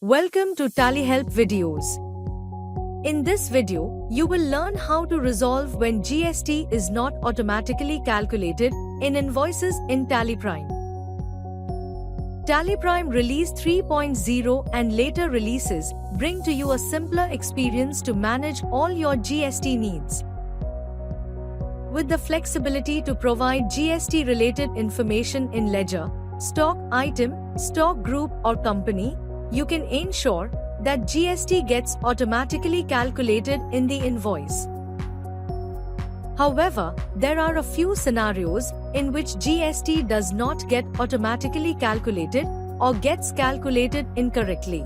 Welcome to TallyHelp videos. In this video, you will learn how to resolve when GST is not automatically calculated in invoices in TallyPrime. TallyPrime Release 3.0 and later releases bring to you a simpler experience to manage all your GST needs. With the flexibility to provide GST-related information in ledger, stock item, stock group or company, you can ensure that GST gets automatically calculated in the invoice. However, there are a few scenarios in which GST does not get automatically calculated or gets calculated incorrectly.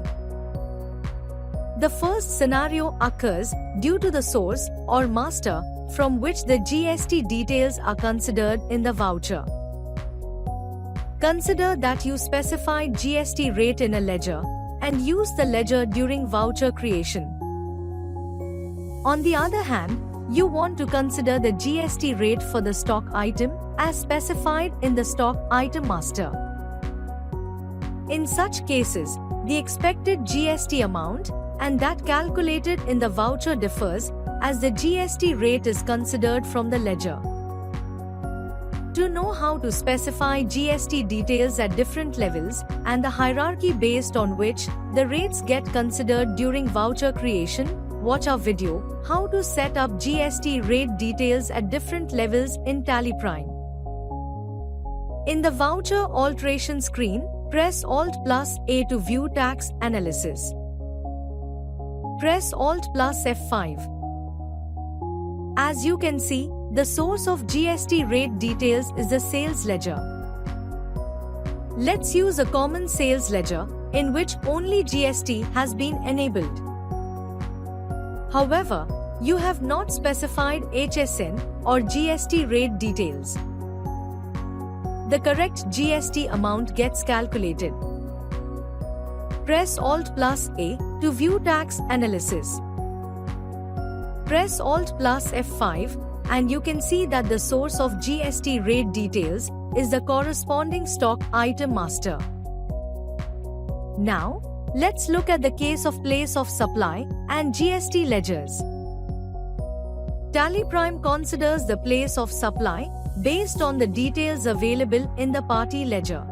The first scenario occurs due to the source or master from which the GST details are considered in the voucher. Consider that you specified GST rate in a ledger and use the ledger during voucher creation. On the other hand, you want to consider the GST rate for the stock item as specified in the stock item master. In such cases, the expected GST amount and that calculated in the voucher differs as the GST rate is considered from the ledger. To know how to specify GST details at different levels and the hierarchy based on which the rates get considered during voucher creation, watch our video, How to Set Up GST Rate Details at Different Levels in TallyPrime. In the Voucher Alteration screen, press Alt+A to view tax analysis. Press Alt+F5. As you can see, the source of GST rate details is the sales ledger. Let's use a common sales ledger in which only GST has been enabled. However, you have not specified HSN or GST rate details. The correct GST amount gets calculated. Press Alt+A to view tax analysis. Press Alt+F5 and you can see that the source of GST rate details is the corresponding stock item master. Now, let's look at the case of place of supply and GST ledgers. TallyPrime considers the place of supply based on the details available in the party ledger.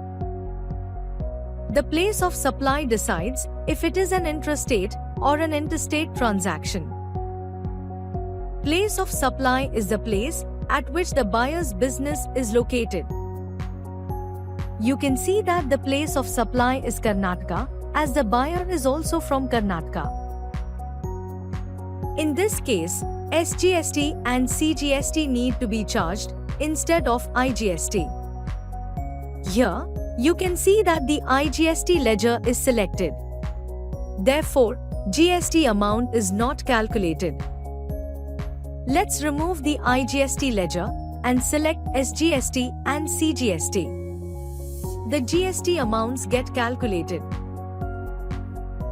The place of supply decides if it is an intrastate or an interstate transaction. Place of supply is the place at which the buyer's business is located. You can see that the place of supply is Karnataka, as the buyer is also from Karnataka. In this case, SGST and CGST need to be charged instead of IGST. Here, you can see that the IGST ledger is selected. Therefore, GST amount is not calculated. Let's remove the IGST ledger and select SGST and CGST. The GST amounts get calculated.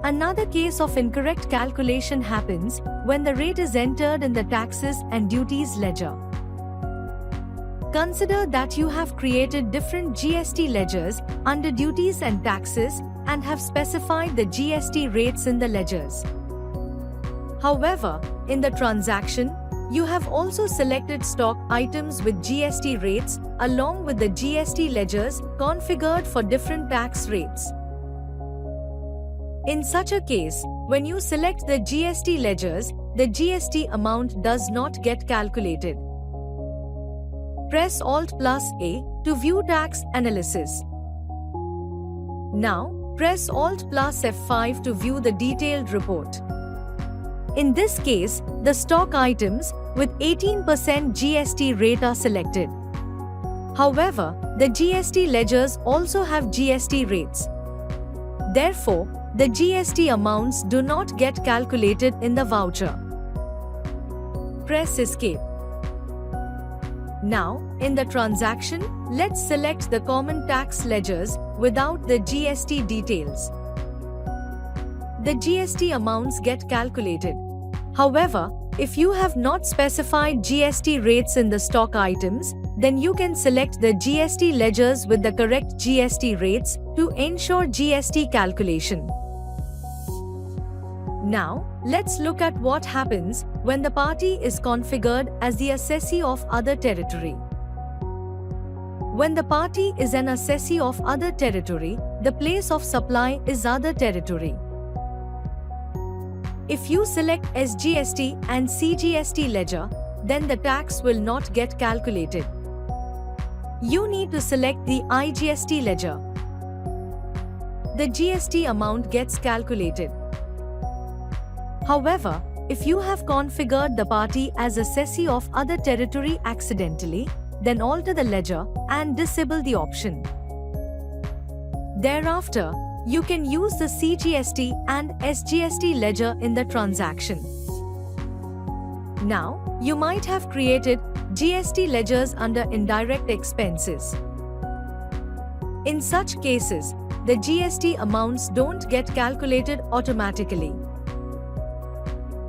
Another case of incorrect calculation happens when the rate is entered in the taxes and duties ledger. Consider that you have created different GST ledgers under duties and taxes and have specified the GST rates in the ledgers. However, in the transaction, you have also selected stock items with GST rates along with the GST ledgers configured for different tax rates. In such a case, when you select the GST ledgers, the GST amount does not get calculated. Press Alt+A to view tax analysis. Now, press Alt+F5 to view the detailed report. In this case, the stock items with 18% GST rate are selected. However, the GST ledgers also have GST rates. Therefore, the GST amounts do not get calculated in the voucher. Press Escape. Now, in the transaction, let's select the common tax ledgers without the GST details. The GST amounts get calculated. However, if you have not specified GST rates in the stock items, then you can select the GST ledgers with the correct GST rates to ensure GST calculation. Now, let's look at what happens when the party is configured as the assessee of other territory. When the party is an assessee of other territory, the place of supply is other territory. If you select SGST and CGST ledger, then the tax will not get calculated. You need to select the IGST ledger. The GST amount gets calculated. However, if you have configured the party as assessee of other territory accidentally, then alter the ledger and disable the option. Thereafter, you can use the CGST and SGST ledger in the transaction. Now, you might have created GST ledgers under indirect expenses. In such cases, the GST amounts don't get calculated automatically.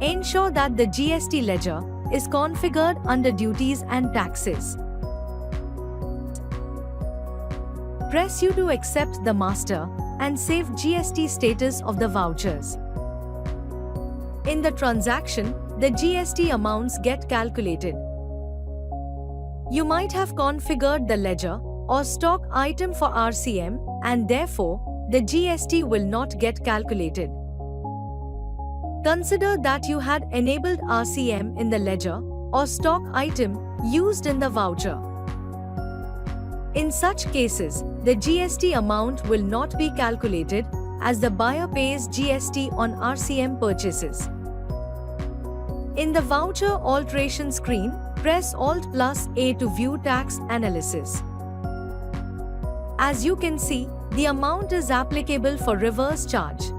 Ensure that the GST ledger is configured under duties and taxes. Press U to accept the master and save GST status of the vouchers. In the transaction, the GST amounts get calculated. You might have configured the ledger or stock item for RCM, and therefore, the GST will not get calculated. Consider that you had enabled RCM in the ledger or stock item used in the voucher. In such cases, the GST amount will not be calculated as the buyer pays GST on RCM purchases. In the voucher alteration screen, press Alt+A to view tax analysis. As you can see, the amount is applicable for reverse charge.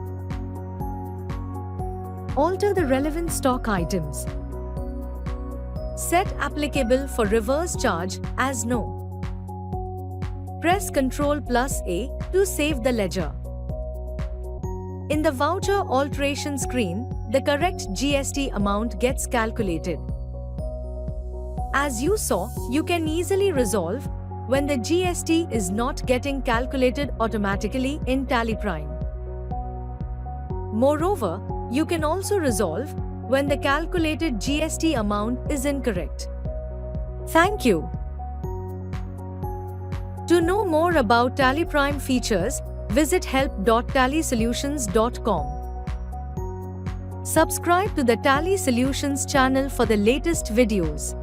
Alter the relevant stock items. Set applicable for reverse charge as no. Press Ctrl+A to save the ledger. In the voucher alteration screen, the correct GST amount gets calculated. As you saw, you can easily resolve when the GST is not getting calculated automatically in TallyPrime. Moreover, you can also resolve when the calculated GST amount is incorrect. Thank you. To know more about TallyPrime features, visit help.tallysolutions.com. Subscribe to the Tally Solutions channel for the latest videos.